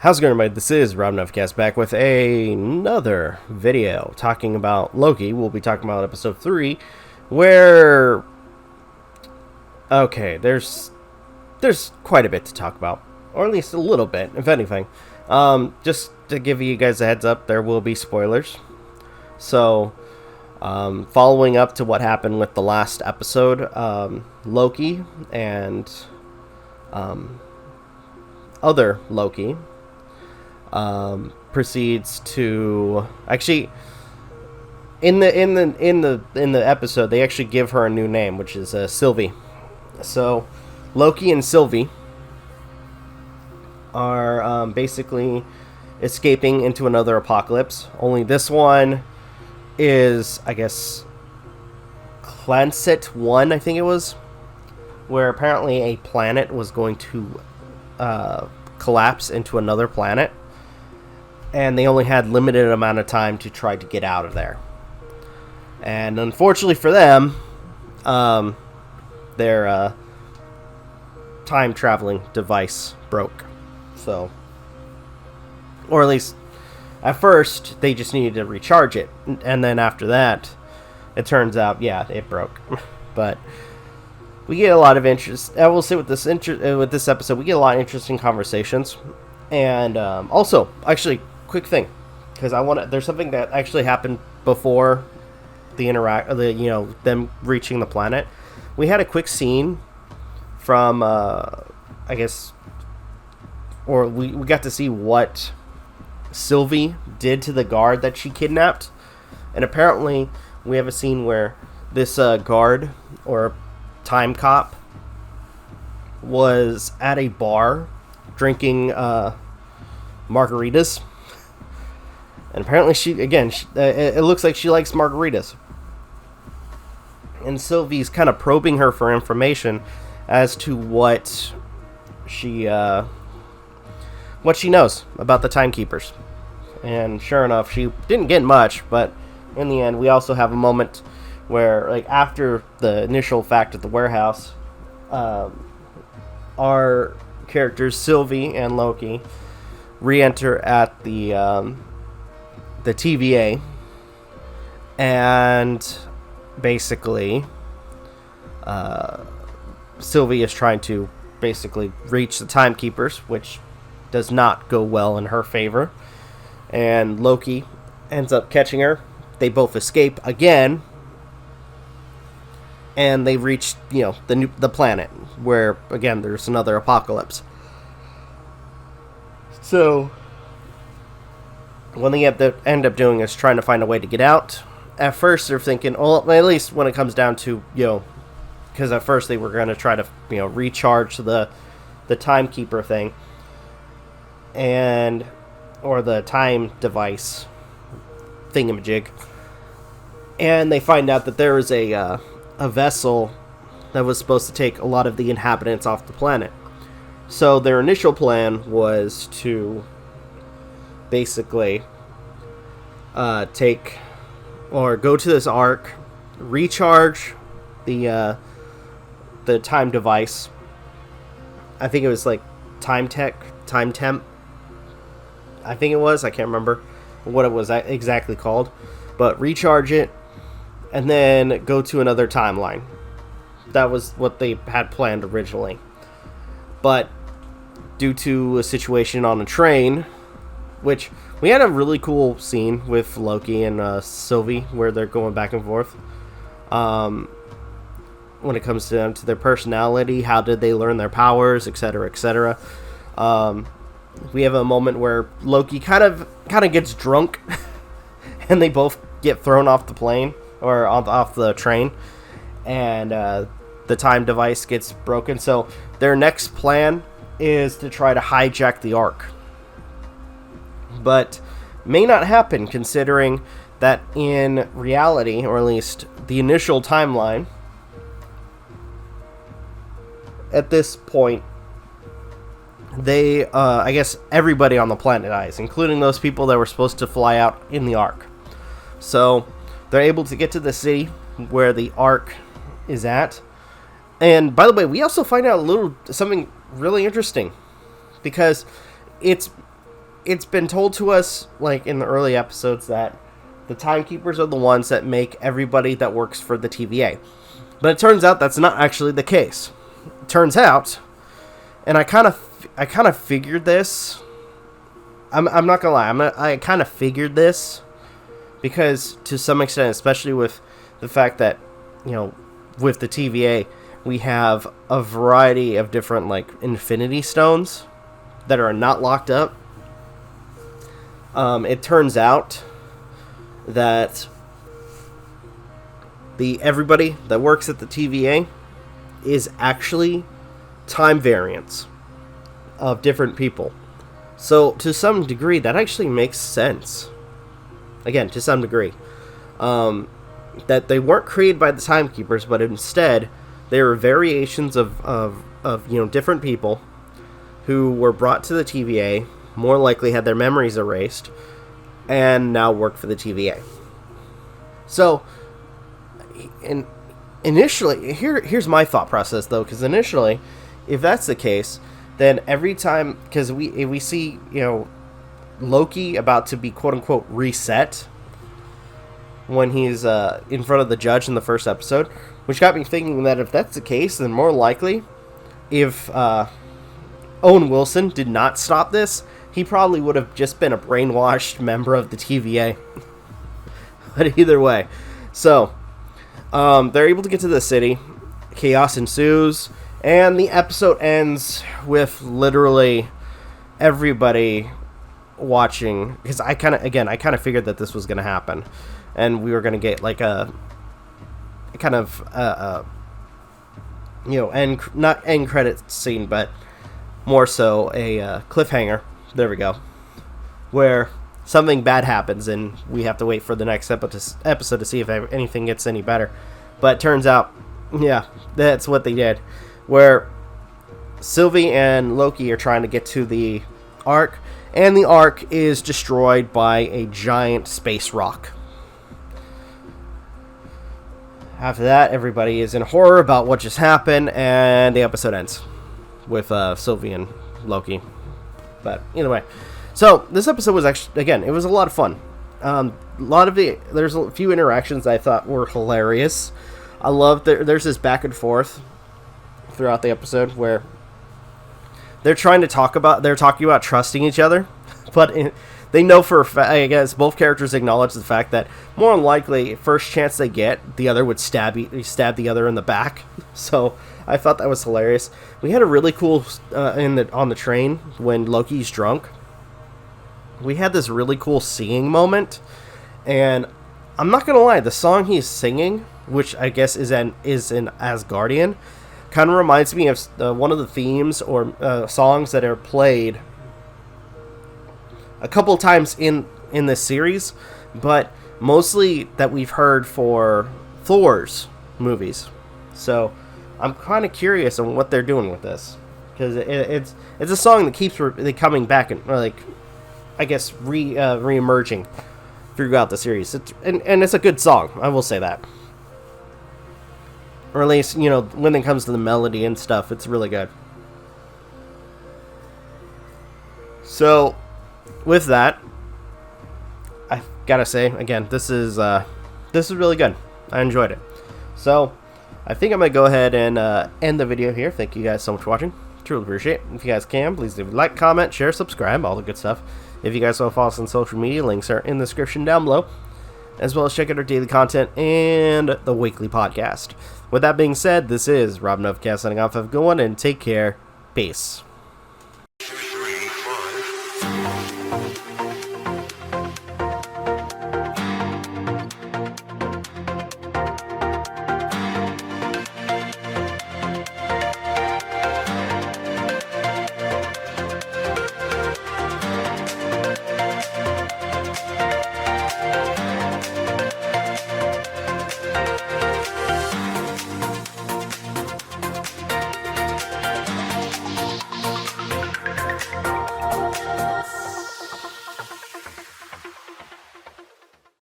How's it going, everybody? This is Novakast back with another video talking about Loki. We'll be talking about episode 3, where... Okay, there's quite a bit to talk about, or at least a little bit, if anything. Just to give you guys a heads up, there will be spoilers. So, following up to what happened with the last episode, Loki and other Loki proceeds to actually in the episode they actually give her a new name, which is Sylvie. So Loki and Sylvie are basically escaping into another apocalypse. Only this one is, I guess, Clanset 1, I think it was, where apparently a planet was going to collapse into another planet, and they only had limited amount of time to try to get out of there. And unfortunately for them, their time traveling device broke. So, or at least at first they just needed to recharge it, and then after that, it turns out, yeah, it broke. But we get a lot of interest. I will say with this episode, we get a lot of interesting conversations, and also, actually, quick thing, because there's something that actually happened before them reaching the planet. We had a quick scene from, I guess, or we got to see what Sylvie did to the guard that she kidnapped, and apparently we have a scene where this guard or time cop was at a bar drinking margaritas, and apparently it looks like she likes margaritas, and Sylvie's kind of probing her for information as to what she knows about the timekeepers. And sure enough, she didn't get much, but in the end we also have a moment where, like, after the initial fact at the warehouse, our characters Sylvie and Loki re-enter at the TVA, and basically Sylvie is trying to basically reach the timekeepers, which does not go well in her favor, and Loki ends up catching her. They both escape again, and they reach, the planet, where, again, there's another apocalypse. So, what they end up doing is trying to find a way to get out. At first, they're thinking, well, at least when it comes down to, because at first they were going to try to, recharge the timekeeper thing, or the time device thingamajig. And they find out that there is a vessel that was supposed to take a lot of the inhabitants off the planet. So their initial plan was to basically take or go to this ark, recharge the time device. I think it was like time temp. I think it was. I can't remember what it was exactly called, but recharge it and then go to another timeline. That was what they had planned originally. But due to a situation on a train, which we had a really cool scene with Loki and Sylvie where they're going back and forth. When it comes to their personality, how did they learn their powers, etc., etc. We have a moment where Loki kind of gets drunk, and they both get thrown off the plane or off the train, and the time device gets broken. So their next plan is to try to hijack the Ark, but may not happen, considering that in reality, or at least the initial timeline, at this point, they, I guess everybody on the planet dies, including those people that were supposed to fly out in the Ark. So they're able to get to the city where the Ark is at. And by the way, we also find out something really interesting, because it's it's been told to us, like, in the early episodes that the timekeepers are the ones that make everybody that works for the TVA. But it turns out that's not actually the case. It turns out, and I kind of figured this. I'm not gonna lie. I kind of figured this because, to some extent, especially with the fact that, you know, with the TVA, we have a variety of different, like, infinity stones that are not locked up. It turns out that everybody that works at the TVA is actually time variants of different people. So, to some degree, that actually makes sense. Again, to some degree. That they weren't created by the timekeepers, but instead, they were variations of you know, different people who were brought to the TVA, more likely had their memories erased, and now work for the TVA. So, initially, here's my thought process, though, because initially, if that's the case, then every time, because we see, you know, Loki about to be quote-unquote reset when he's in front of the judge in the first episode, which got me thinking that if that's the case, then more likely, if Owen Wilson did not stop this, he probably would have just been a brainwashed member of the TVA. But either way, so they're able to get to the city, chaos ensues, and the episode ends with literally everybody watching, because I kind of figured that this was going to happen, and we were going to get like a kind of you know, not end credit scene, but more so a cliffhanger. There we go, where something bad happens and we have to wait for the next episode to see if anything gets any better. But it turns out, yeah, that's what they did, where Sylvie and Loki are trying to get to the Ark, and the Ark is destroyed by a giant space rock. After that, everybody is in horror about what just happened, and the episode ends with Sylvie and Loki. But either way, so this episode was actually, again, it was a lot of fun. There's a few interactions I thought were hilarious. I love there's this back and forth throughout the episode where they're talking about trusting each other, but they know for a fact, I guess both characters acknowledge the fact that more than likely, first chance they get, the other would stab the other in the back. So I thought that was hilarious. We had a really cool on the train when Loki's drunk. We had this really cool singing moment, and I'm not gonna lie, the song he's singing, which I guess is in Asgardian, kind of reminds me of one of the themes or songs that are played a couple times in this series, but mostly that we've heard for Thor's movies. So I'm kind of curious on what they're doing with this, because it's a song that keeps coming back and, like, I guess re-emerging throughout the series. And it's a good song, I will say that. Or at least, you know, when it comes to the melody and stuff, it's really good. So, with that, I gotta say, again, this is really good. I enjoyed it. So, I think I'm gonna go ahead and end the video here. Thank you guys so much for watching. Truly appreciate it. If you guys can, please leave a like, comment, share, subscribe, all the good stuff. If you guys want to follow us on social media, links are in the description down below, as well as check out our daily content and the weekly podcast. With that being said, this is Rob Novakast signing off. Have a good one, and take care. Peace.